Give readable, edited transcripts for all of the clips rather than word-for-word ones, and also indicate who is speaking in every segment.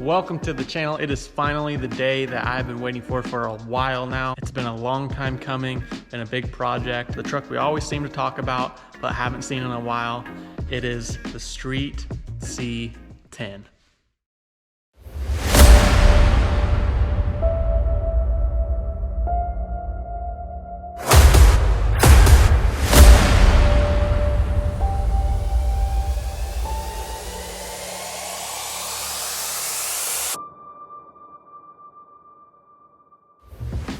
Speaker 1: Welcome to the channel. It is finally the day that I've been waiting for a while now. It's been a long time coming, been a big project. The truck we always seem to talk about, but haven't seen in a while. It is the Street C10.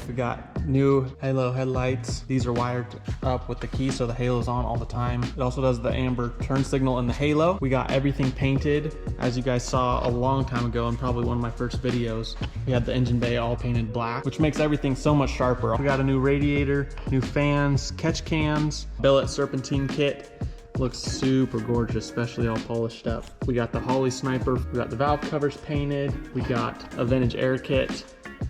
Speaker 1: We got new halo headlights. These are wired up with the key so the halo's on all the time. It also does the amber turn signal in the halo. We got everything painted, as you guys saw a long time ago in probably one of my first videos. We had the engine bay all painted black, which makes everything so much sharper. We got a new radiator, new fans, catch cans, billet serpentine kit. Looks super gorgeous, especially all polished up. We got the Holley Sniper. We got the valve covers painted. We got a vintage air kit.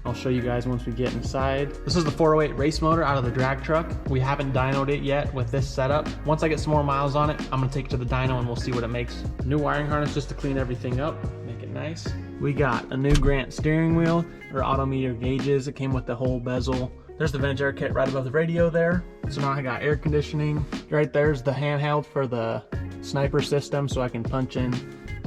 Speaker 1: I'll show you guys once we get inside. This is the 408 race motor out of the drag truck. We haven't dynoed it yet with this setup. Once I get some more miles on it, I'm gonna take it to the dyno and we'll see what it makes. New wiring harness just to clean everything up, make it nice. We got a new Grant steering wheel, or autometer gauges. It came with the whole bezel. There's the vintage air kit right above the radio there. So now I got air conditioning. Right there's the handheld for the sniper system so I can punch in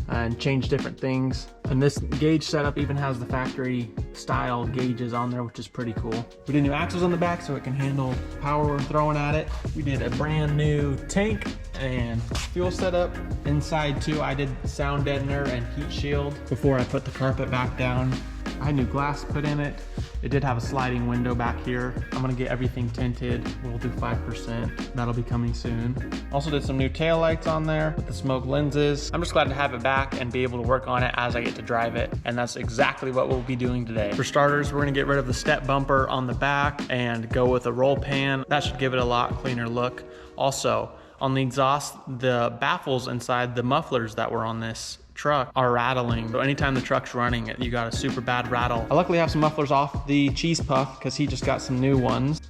Speaker 1: and change different things. And this gauge setup even has the factory style gauges on there, which is pretty cool. We did new axles on the back so it can handle power we're throwing at it. We did a brand new tank and fuel setup. Inside too, I did sound deadener and heat shield before I put the carpet back down. I had new glass put in it. It did have a sliding window back here. I'm gonna get everything tinted. We'll do 5%. That'll be coming soon. Also did some new tail lights on there with the smoke lenses. I'm just glad to have it back and be able to work on it as I get to drive it. And that's exactly what we'll be doing today. For starters, we're gonna get rid of the step bumper on the back and go with a roll pan. That should give it a lot cleaner look. Also, on the exhaust, the baffles inside the mufflers that were on this truck are rattling. So anytime the truck's running, you got a super bad rattle. I luckily have some mufflers off the cheese puff because he just got some new ones.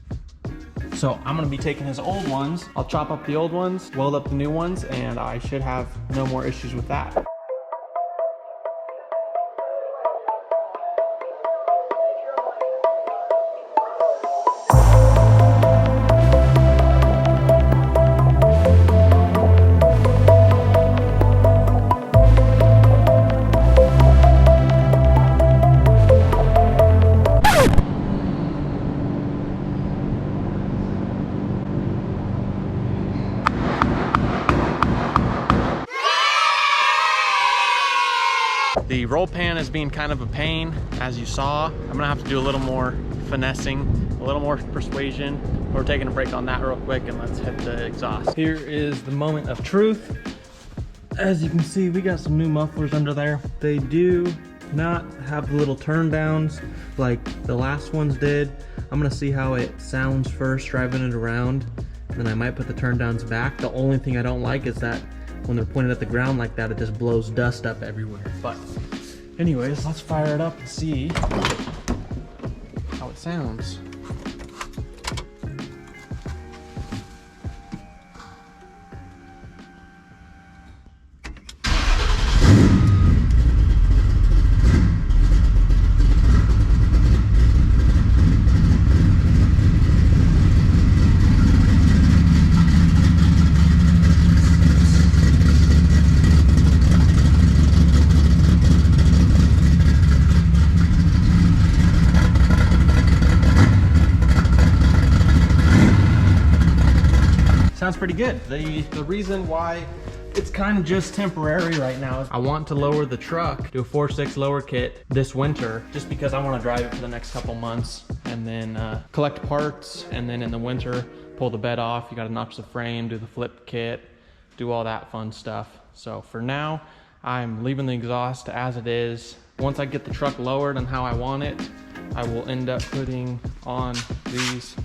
Speaker 1: So I'm gonna be taking his old ones. I'll chop up the old ones, weld up the new ones, and I should have no more issues with that. The roll pan is being kind of a pain, as you saw. I'm gonna have to do a little more finessing, a little more persuasion. We're taking a break on that real quick and let's hit the exhaust. Here is the moment of truth. As you can see, we got some new mufflers under there. They do not have the little turn downs like the last ones did. I'm gonna see how it sounds first, driving it around, and then I might put the turn downs back. The only thing I don't like is that when they're pointed at the ground like that, it just blows dust up everywhere. But anyways, let's fire it up and see how it sounds. Sounds pretty good. The reason why it's kind of just temporary right now is I want to lower the truck to a 4.6 lower kit this winter, just because I want to drive it for the next couple months and then collect parts, and then in the winter pull the bed off. You got to notch the frame, do the flip kit, do all that fun stuff. So for now, I'm leaving the exhaust as it is. Once I get the truck lowered and how I want it, I will end up putting on these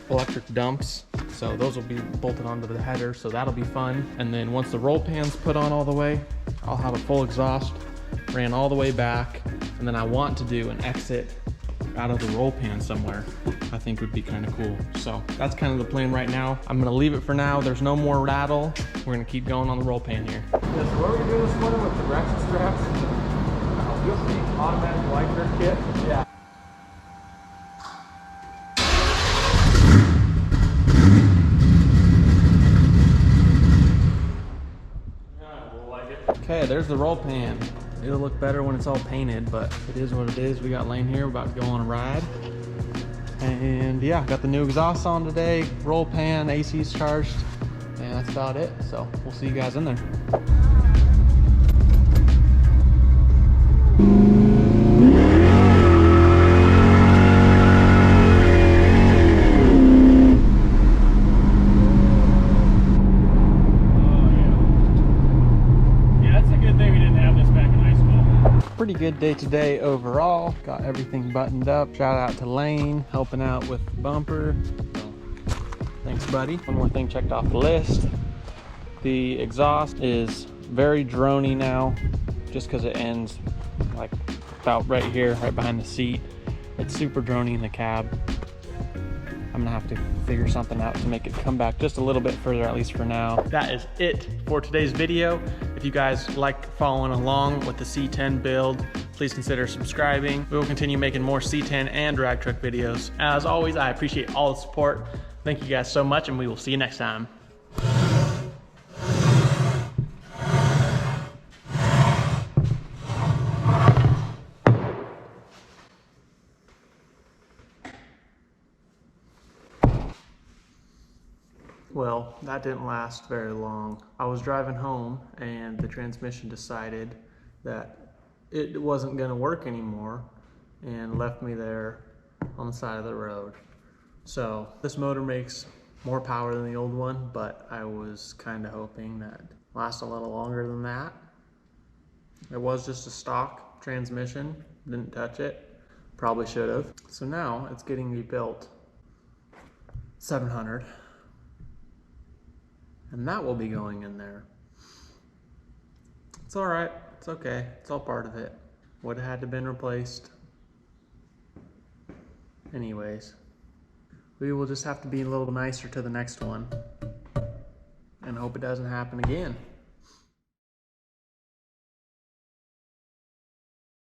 Speaker 1: electric dumps. So those will be bolted onto the header, so that'll be fun. And then once the roll pan's put on all the way, I'll have a full exhaust, ran all the way back, and then I want to do an exit out of the roll pan somewhere. I think would be kind of cool. So that's kind of the plan right now. I'm gonna leave it for now. There's no more rattle. We're gonna keep going on the roll pan here. Yeah, so what are we doing this morning with the ratchet straps? You'll see automatic wiper kit. Yeah. Okay, there's the roll pan. It'll look better when it's all painted, but it is what it is. We got Lane here, we're about to go on a ride. And yeah, got the new exhaust on today, roll pan, AC's charged, and that's about it. So we'll see you guys in there. Pretty good day today overall. Got everything buttoned up. Shout out to Lane helping out with the bumper. So, thanks, buddy. One more thing checked off the list. The exhaust is very droney now, just because it ends like about right here, right behind the seat. It's super droney in the cab. I'm gonna have to figure something out to make it come back just a little bit further, at least for now. That is it for today's video. If you guys like following along with the C10 build, please consider subscribing. We will continue making more C10 and drag truck videos. As always, I appreciate all the support. Thank you guys so much, and we will see you next time. Well, that didn't last very long. I was driving home and the transmission decided that it wasn't gonna work anymore and left me there on the side of the road. So this motor makes more power than the old one, but I was kind of hoping that it'd last a little longer than that. It was just a stock transmission, didn't touch it. Probably should have. So now it's getting rebuilt 700. And that will be going in there. It's all right, it's okay, it's all part of it. Would have had to been replaced. Anyways, we will just have to be a little nicer to the next one and hope it doesn't happen again.